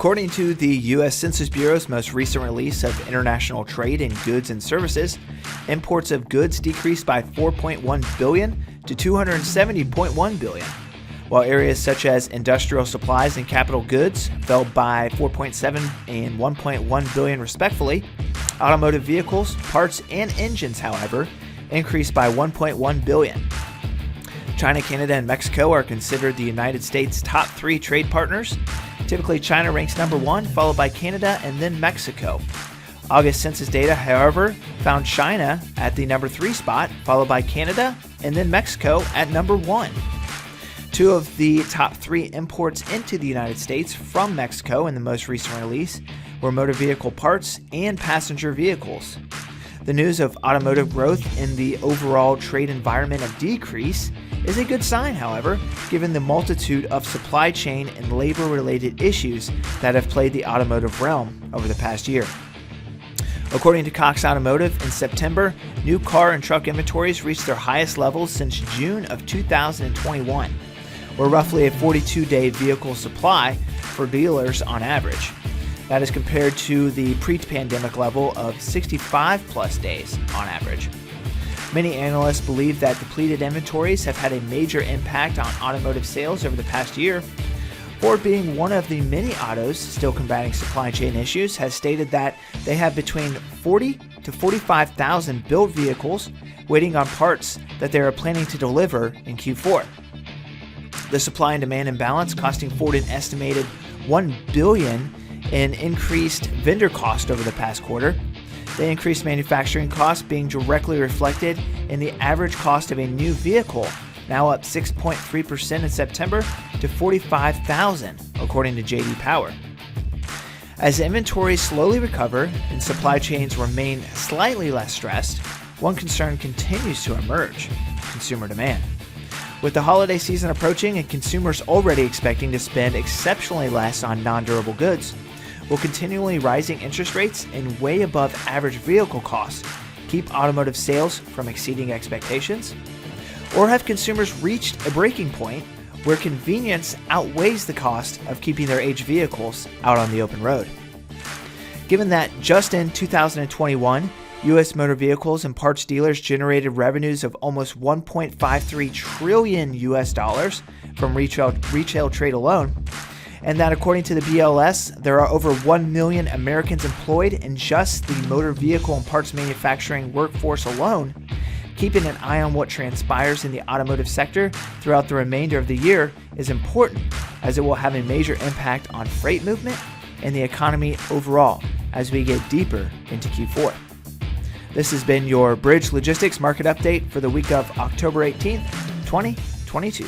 According to the U.S. Census Bureau's most recent release of international trade in goods and services, imports of goods decreased by $4.1 billion to $270.1 billion, while areas such as industrial supplies and capital goods fell by $4.7 and $1.1 billion respectively. Automotive vehicles, parts, and engines, however, increased by $1.1 billion. China, Canada, and Mexico are considered the United States' top 3 trade partners. Typically, China ranks number 1, followed by Canada and then Mexico. August census data, however, found China at the number 3 spot, followed by Canada and then Mexico at number 1. 2 of the top 3 imports into the United States from Mexico in the most recent release were motor vehicle parts and passenger vehicles. The news of automotive growth in the overall trade environment of decrease is a good sign, however, given the multitude of supply chain and labor-related issues that have plagued the automotive realm over the past year. According to Cox Automotive, in September, new car and truck inventories reached their highest levels since June of 2021, or roughly a 42-day vehicle supply for dealers on average. That is compared to the pre-pandemic level of 65-plus days on average. Many analysts believe that depleted inventories have had a major impact on automotive sales over the past year. Ford, being one of the many autos still combating supply chain issues, has stated that they have between 40 to 45,000 built vehicles waiting on parts that they are planning to deliver in Q4. The supply and demand imbalance costing Ford an estimated $1 billion in increased vendor cost over the past quarter. The increased manufacturing costs being directly reflected in the average cost of a new vehicle, now up 6.3% in September to $45,000, according to J.D. Power. As inventories slowly recover and supply chains remain slightly less stressed, one concern continues to emerge: consumer demand. With the holiday season approaching and consumers already expecting to spend exceptionally less on non-durable goods, will continually rising interest rates and way above average vehicle costs keep automotive sales from exceeding expectations? Or have consumers reached a breaking point where convenience outweighs the cost of keeping their aged vehicles out on the open road? Given that just in 2021, U.S. motor vehicles and parts dealers generated revenues of almost $1.53 trillion US dollars from retail trade alone, and that according to the BLS, there are over 1 million Americans employed in just the motor vehicle and parts manufacturing workforce alone, keeping an eye on what transpires in the automotive sector throughout the remainder of the year is important, as it will have a major impact on freight movement and the economy overall as we get deeper into Q4. This has been your Bridge Logistics Market Update for the week of October 18th, 2022.